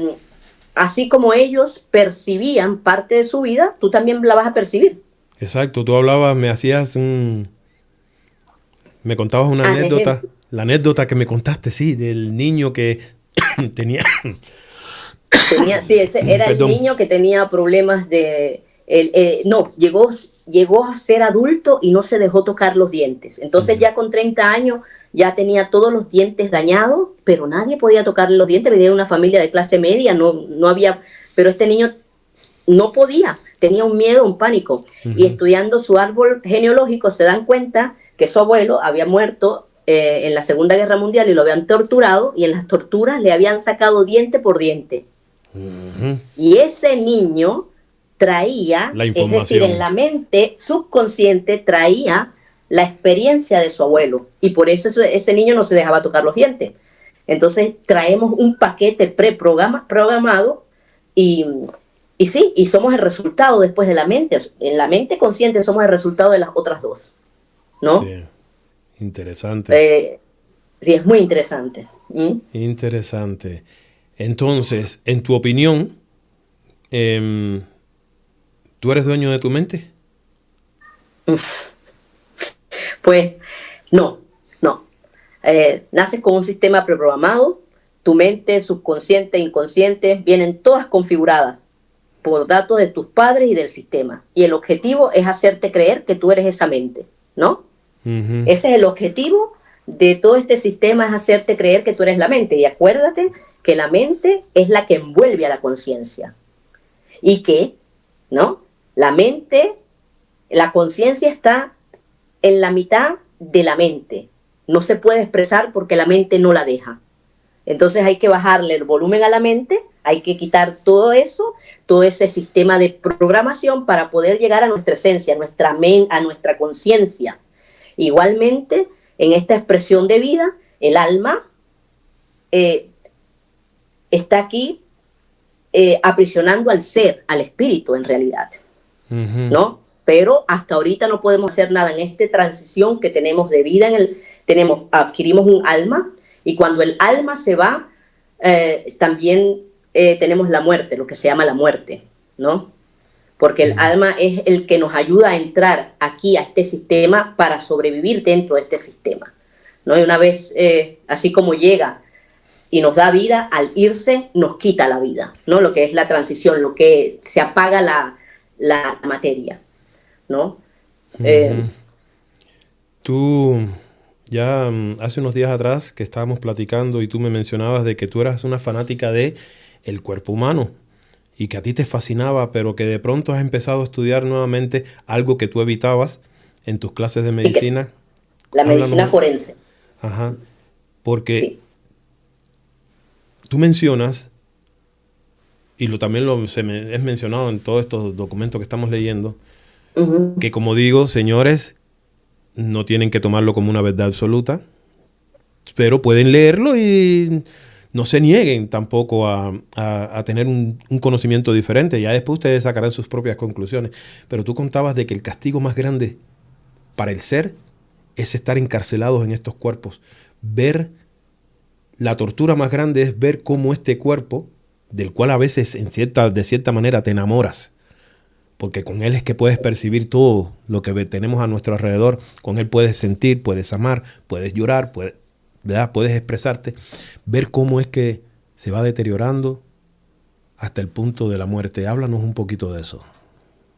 así como ellos percibían parte de su vida, tú también la vas a percibir. Exacto, tú hablabas, me contabas una anécdota, la anécdota que me contaste, sí, del niño que tenía... Sí, ese era el niño que tenía problemas no, llegó a ser adulto y no se dejó tocar los dientes. Entonces ya con 30 años ya tenía todos los dientes dañados, pero nadie podía tocarle los dientes. Venía de una familia de clase media, no había, pero este niño no podía, tenía un miedo, un pánico. Y estudiando su árbol genealógico se dan cuenta que su abuelo había muerto en la Segunda Guerra Mundial y lo habían torturado, y en las torturas le habían sacado diente por diente. Y ese niño traía, es decir, en la mente subconsciente traía la experiencia de su abuelo, y por eso ese niño no se dejaba tocar los dientes. Entonces traemos un paquete preprogramado y sí, y somos el resultado después de la mente. En la mente consciente somos el resultado de las otras dos, ¿no? Sí, interesante. Sí, es muy interesante. Interesante. Entonces, en tu opinión, ¿tú eres dueño de tu mente? Pues no. Naces con un sistema preprogramado, tu mente subconsciente e inconsciente vienen todas configuradas por datos de tus padres y del sistema. Y el objetivo es hacerte creer que tú eres esa mente, ¿no? Ese es el objetivo de todo este sistema, es hacerte creer que tú eres la mente. Y acuérdate que la mente es la que envuelve a la conciencia. Y que, ¿no? La conciencia está en la mitad de la mente. No se puede expresar porque la mente no la deja. Entonces hay que bajarle el volumen a la mente, hay que quitar todo eso, todo ese sistema de programación para poder llegar a nuestra esencia, a nuestra conciencia. Igualmente, en esta expresión de vida, el alma está aquí aprisionando al ser, al espíritu en realidad, ¿no? Pero hasta ahorita no podemos hacer nada en esta transición que tenemos de vida. Adquirimos un alma, y cuando el alma se va, también tenemos la muerte, lo que se llama la muerte, ¿no? Porque el alma es el que nos ayuda a entrar aquí a este sistema para sobrevivir dentro de este sistema, ¿no? Y una vez, así como llega y nos da vida, al irse nos quita la vida, ¿no? Lo que es la transición, lo que se apaga la materia, ¿no? Tú, ya hace unos días atrás que estábamos platicando y tú me mencionabas de que tú eras una fanática de el cuerpo humano y que a ti te fascinaba, pero que de pronto has empezado a estudiar nuevamente algo que tú evitabas en tus clases de medicina. La medicina forense. Ajá, porque sí. Tú mencionas, y también es mencionado en todos estos documentos que estamos leyendo, que como digo, señores, no tienen que tomarlo como una verdad absoluta, pero pueden leerlo y no se nieguen tampoco a tener un conocimiento diferente. Ya después ustedes sacarán sus propias conclusiones. Pero tú contabas de que el castigo más grande para el ser es estar encarcelados en estos cuerpos. La tortura más grande es ver cómo este cuerpo, del cual a veces de cierta manera te enamoras, porque con él es que puedes percibir todo lo que tenemos a nuestro alrededor. Con él puedes sentir, puedes amar, puedes llorar, puedes expresarte. Ver cómo es que se va deteriorando hasta el punto de la muerte. Háblanos un poquito de eso.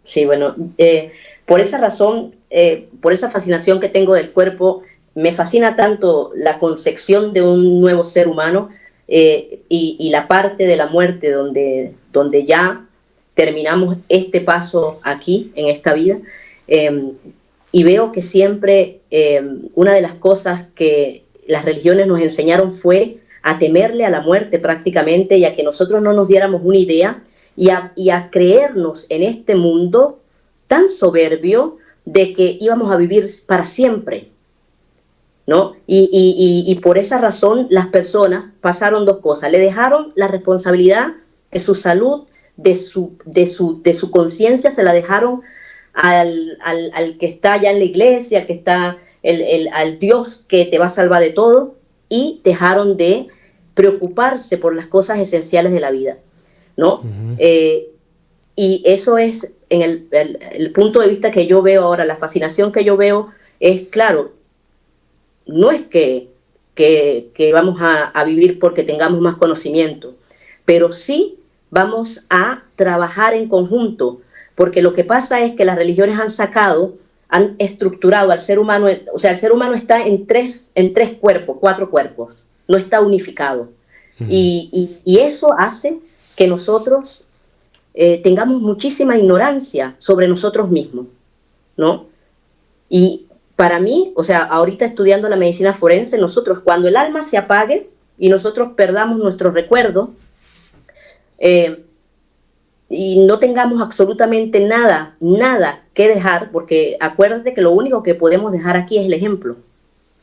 Sí, bueno, por esa razón, por esa fascinación que tengo del cuerpo, me fascina tanto la concepción de un nuevo ser humano y la parte de la muerte donde ya terminamos este paso aquí, en esta vida, y veo que siempre una de las cosas que las religiones nos enseñaron fue a temerle a la muerte prácticamente, y a que nosotros no nos diéramos una idea y a creernos en este mundo tan soberbio de que íbamos a vivir para siempre, ¿no? Y por esa razón las personas pasaron dos cosas: le dejaron la responsabilidad de su salud, de su conciencia, se la dejaron al que está allá en la iglesia, al que está, al Dios que te va a salvar de todo, y dejaron de preocuparse por las cosas esenciales de la vida, ¿no? Ujú. Y eso es, en el punto de vista que yo veo ahora, la fascinación que yo veo es, claro, no es que vamos a vivir porque tengamos más conocimiento, pero sí vamos a trabajar en conjunto, porque lo que pasa es que las religiones han estructurado al ser humano, o sea, el ser humano está en tres cuerpos, 4 cuerpos, no está unificado. Ujú. Y eso hace que nosotros tengamos muchísima ignorancia sobre nosotros mismos, ¿no? Y para mí, o sea, ahorita estudiando la medicina forense, nosotros cuando el alma se apague y nosotros perdamos nuestro recuerdo eh, y no tengamos absolutamente nada, nada que dejar, porque acuérdate que lo único que podemos dejar aquí es el ejemplo.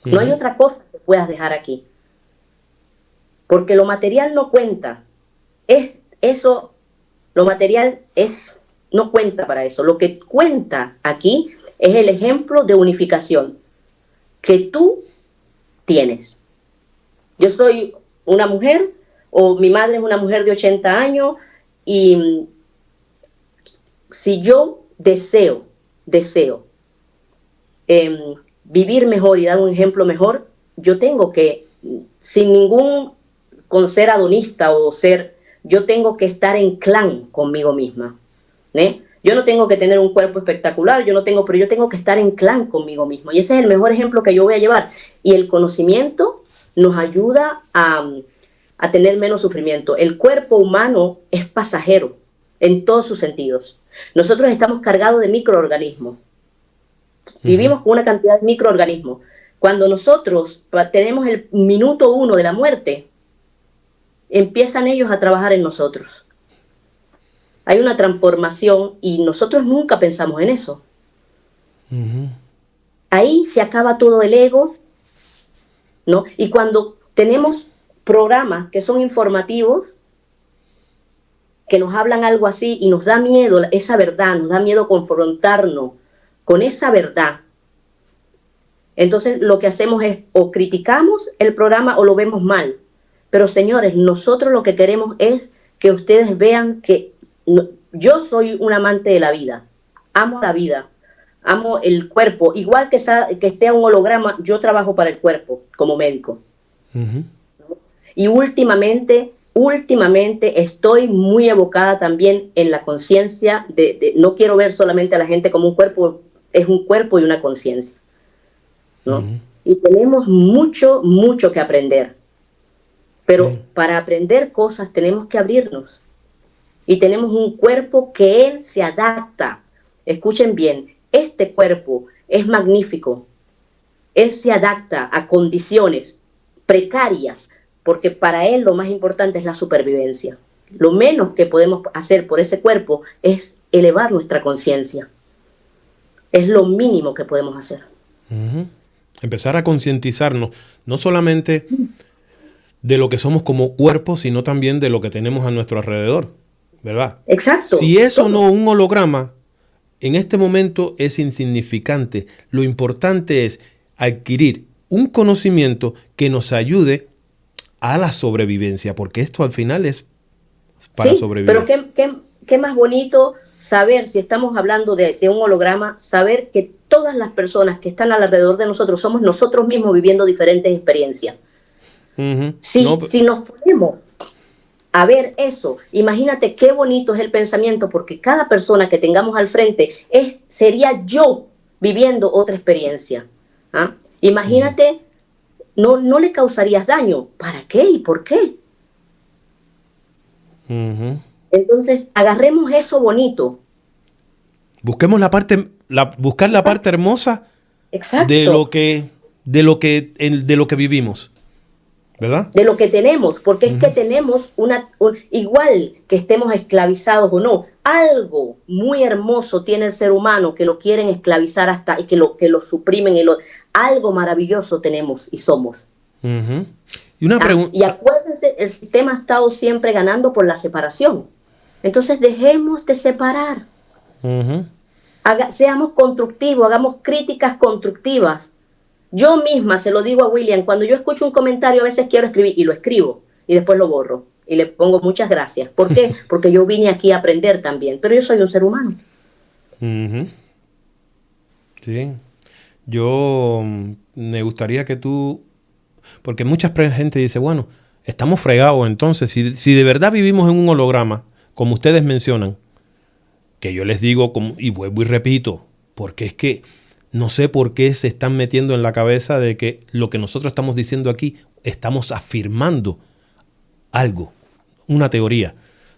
No hay Ujú. otra cosa que puedas dejar aquí, porque lo material no cuenta. Es eso, lo material no cuenta para eso. Lo que cuenta aquí es el ejemplo de unificación que tú tienes. Yo soy una mujer, o mi madre es una mujer de 80 años, y si yo deseo vivir mejor y dar un ejemplo mejor, yo tengo que, sin ningún, con ser adonista o ser, yo tengo que estar en clan conmigo misma. Yo no tengo que tener un cuerpo espectacular, pero yo tengo que estar en clan conmigo mismo. Y ese es el mejor ejemplo que yo voy a llevar. Y el conocimiento nos ayuda a tener menos sufrimiento. El cuerpo humano es pasajero en todos sus sentidos. Nosotros estamos cargados de microorganismos. Ujú. Vivimos con una cantidad de microorganismos. Cuando nosotros tenemos el minuto 1 de la muerte, empiezan ellos a trabajar en nosotros. Hay una transformación y nosotros nunca pensamos en eso. Ujú. Ahí se acaba todo el ego, ¿no? Y cuando tenemos programas que son informativos, que nos hablan algo así y nos da miedo esa verdad, nos da miedo confrontarnos con esa verdad, entonces lo que hacemos es o criticamos el programa o lo vemos mal. Pero señores, nosotros lo que queremos es que ustedes vean que yo soy un amante de la vida, amo el cuerpo, igual que esté un holograma, yo trabajo para el cuerpo como médico. Ujú. Y últimamente estoy muy evocada también en la conciencia no quiero ver solamente a la gente como un cuerpo, es un cuerpo y una conciencia, ¿no? Ujú. Y tenemos mucho, mucho que aprender. Pero Sí. para aprender cosas tenemos que abrirnos. Y tenemos un cuerpo que él se adapta. Escuchen bien, este cuerpo es magnífico. Él se adapta a condiciones precarias, porque para él lo más importante es la supervivencia. Lo menos que podemos hacer por ese cuerpo es elevar nuestra conciencia. Es lo mínimo que podemos hacer. Ujú. Empezar a concientizarnos, no solamente de lo que somos como cuerpo, sino también de lo que tenemos a nuestro alrededor, ¿verdad? Exacto, Si es o todo. no un holograma, en este momento es insignificante. Lo importante es adquirir un conocimiento que nos ayude a la sobrevivencia, porque esto al final es para Sí, pero sobrevivir. qué más bonito saber, si estamos hablando de un holograma, saber que todas las personas que están alrededor de nosotros somos nosotros mismos viviendo diferentes experiencias. Ujú. No, Si nos ponemos a ver eso, imagínate qué bonito es el pensamiento, porque cada persona que tengamos al frente sería yo viviendo otra experiencia. ¿Ah? Imagínate, no le causarías daño. ¿Para qué y por qué? ujú. Entonces, agarremos eso bonito. Busquemos buscar la parte hermosa de Exacto, lo que, de lo que vivimos, ¿verdad? de lo que tenemos, porque es que Ujú. tenemos igual que estemos esclavizados o no, algo muy hermoso tiene el ser humano que lo quieren esclavizar hasta y que lo suprimen, algo maravilloso tenemos y somos. Ujú. Y una ¿Ah? Y pregunta. acuérdense, el sistema ha estado siempre ganando por la separación. Entonces dejemos de separar. Ujú. Seamos constructivos, hagamos críticas constructivas. Yo misma se lo digo a William, cuando yo escucho un comentario a veces quiero escribir y lo escribo y después lo borro y le pongo muchas gracias. ¿Por qué? Porque yo vine aquí a aprender también, pero yo soy un ser humano. Sí, yo me gustaría que tú, porque mucha gente dice, bueno, estamos fregados entonces, si de verdad vivimos en un holograma, como ustedes mencionan, que yo les digo, y vuelvo y repito, porque es que no sé por qué se están metiendo en la cabeza de que lo que nosotros estamos diciendo aquí, estamos afirmando algo, una teoría.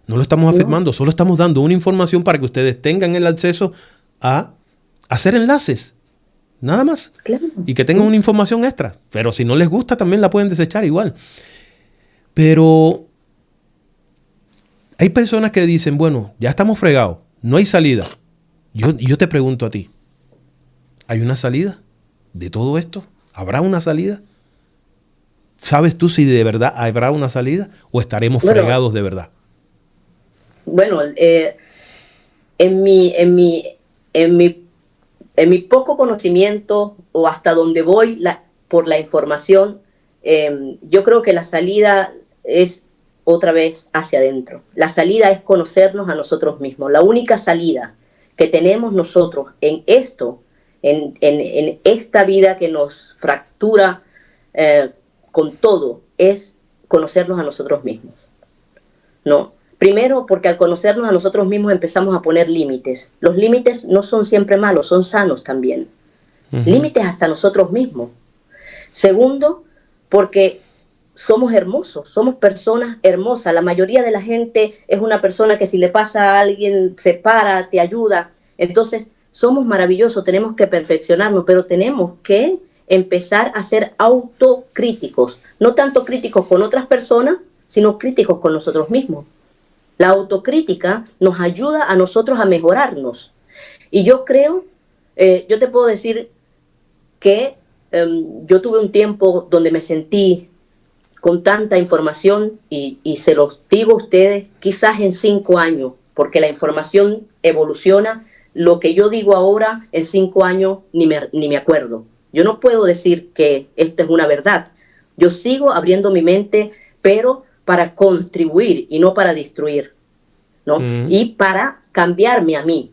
No lo estamos afirmando, solo estamos dando una información para que ustedes tengan el acceso a hacer enlaces, nada más. Claro. Y que tengan una información extra. Pero si no les gusta, también la pueden desechar igual. Pero hay personas que dicen, bueno, ya estamos fregados, no hay salida. Yo te pregunto a ti, ¿hay una salida de todo esto? ¿Habrá una salida? ¿Sabes tú si de verdad habrá una salida o estaremos fregados de verdad? Bueno, en mi poco conocimiento o hasta donde voy por la información, yo creo que la salida es otra vez hacia adentro. La salida es conocernos a nosotros mismos. La única salida que tenemos nosotros en esto, en esta vida que nos fractura con todo, es conocernos a nosotros mismos, ¿no? Primero, porque al conocernos a nosotros mismos empezamos a poner límites. Los límites no son siempre malos, son sanos también. Límites hasta nosotros mismos. Segundo, porque somos hermosos, somos personas hermosas. La mayoría de la gente es una persona que si le pasa a alguien, se para, te ayuda. Entonces, somos maravillosos, tenemos que perfeccionarnos, pero tenemos que empezar a ser autocríticos. No tanto críticos con otras personas, sino críticos con nosotros mismos. La autocrítica nos ayuda a nosotros a mejorarnos. Y yo creo, yo te puedo decir que yo tuve un tiempo donde me sentí con tanta información y se los digo a ustedes, quizás en 5 años, porque la información evoluciona. Lo que yo digo ahora, en 5 años, ni me acuerdo. Yo no puedo decir que esto es una verdad. Yo sigo abriendo mi mente, pero para contribuir y no para destruir, ¿no? Y para cambiarme a mí.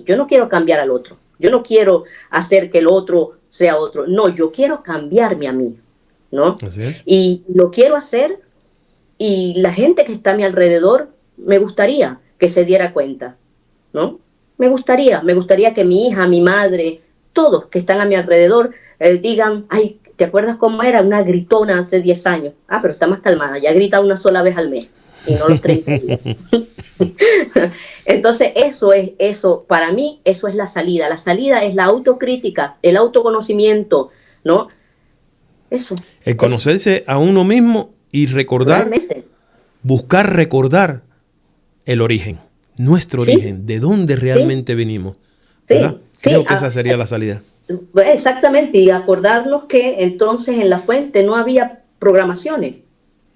Yo no quiero cambiar al otro. Yo no quiero hacer que el otro sea otro. No, yo quiero cambiarme a mí, ¿no? Así es. Y lo quiero hacer y la gente que está a mi alrededor me gustaría que se diera cuenta, ¿no? Me gustaría que mi hija, mi madre, todos que están a mi alrededor digan, ay, ¿te acuerdas cómo era? Una gritona hace 10 años. Ah, pero está más calmada, ya grita una sola vez al mes y no los 30 días. Entonces, eso, para mí, eso es la salida. La salida es la autocrítica, el autoconocimiento, ¿no? Eso. El conocerse a uno mismo y recordar, realmente. Buscar recordar el origen, nuestro origen, de dónde realmente venimos. ¿Verdad? Creo que esa sería la salida. Exactamente, y acordarnos que entonces en la fuente no había programaciones.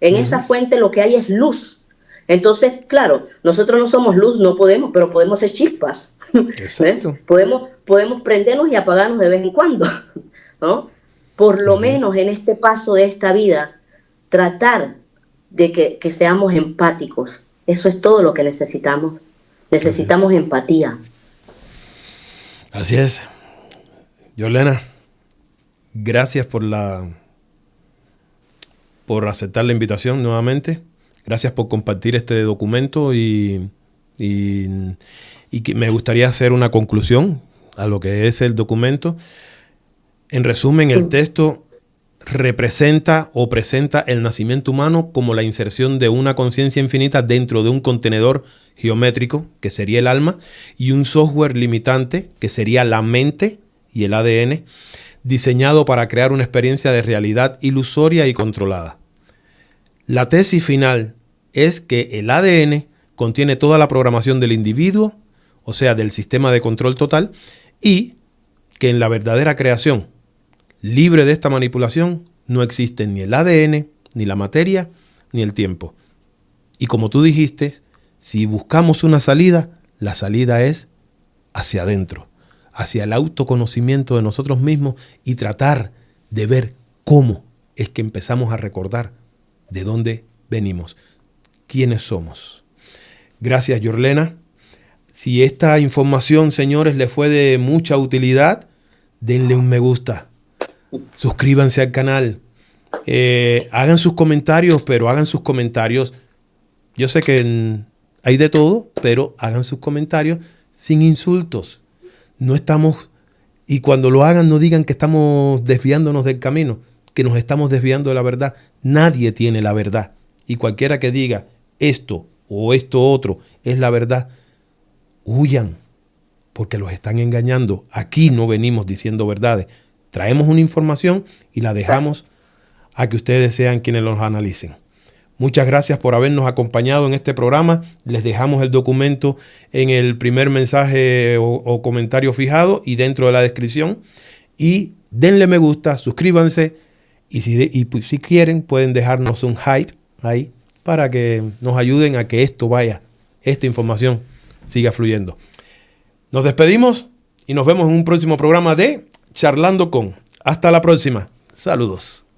En esa fuente lo que hay es luz. Entonces, claro, nosotros no somos luz, no podemos, pero podemos ser chispas. Exacto. Podemos prendernos y apagarnos de vez en cuando, ¿no? Por lo menos en este paso de esta vida, tratar de que seamos empáticos. Eso es todo lo que necesitamos. Necesitamos empatía. Así es. Yolena, gracias por aceptar la invitación nuevamente. Gracias por compartir este documento y que me gustaría hacer una conclusión a lo que es el documento. En resumen, el texto representa o presenta el nacimiento humano como la inserción de una conciencia infinita dentro de un contenedor geométrico, que sería el alma, y un software limitante, que sería la mente y el ADN, diseñado para crear una experiencia de realidad ilusoria y controlada. La tesis final es que el ADN contiene toda la programación del individuo, o sea, del sistema de control total, y que en la verdadera creación, libre de esta manipulación, no existen ni el ADN, ni la materia, ni el tiempo. Y como tú dijiste, si buscamos una salida, la salida es hacia adentro. hacia el autoconocimiento de nosotros mismos y tratar de ver cómo es que empezamos a recordar de dónde venimos, quiénes somos. Gracias, Yorlena. Si esta información, señores, les fue de mucha utilidad, denle un me gusta, suscríbanse al canal, hagan sus comentarios, pero hagan sus comentarios. Yo sé que hay de todo, pero hagan sus comentarios sin insultos. No estamos, y cuando lo hagan no digan que estamos desviándonos del camino, que nos estamos desviando de la verdad. Nadie tiene la verdad. Y cualquiera que diga esto o esto otro es la verdad, huyan, porque los están engañando. Aquí no venimos diciendo verdades. Traemos una información y la dejamos a que ustedes sean quienes los analicen. Muchas gracias por habernos acompañado en este programa. Les dejamos el documento en el primer mensaje o comentario fijado y dentro de la descripción. Y denle me gusta, suscríbanse y si quieren pueden dejarnos un hype ahí para que nos ayuden a que esta información siga fluyendo. Nos despedimos y nos vemos en un próximo programa de Charlando con. Hasta la próxima. Saludos.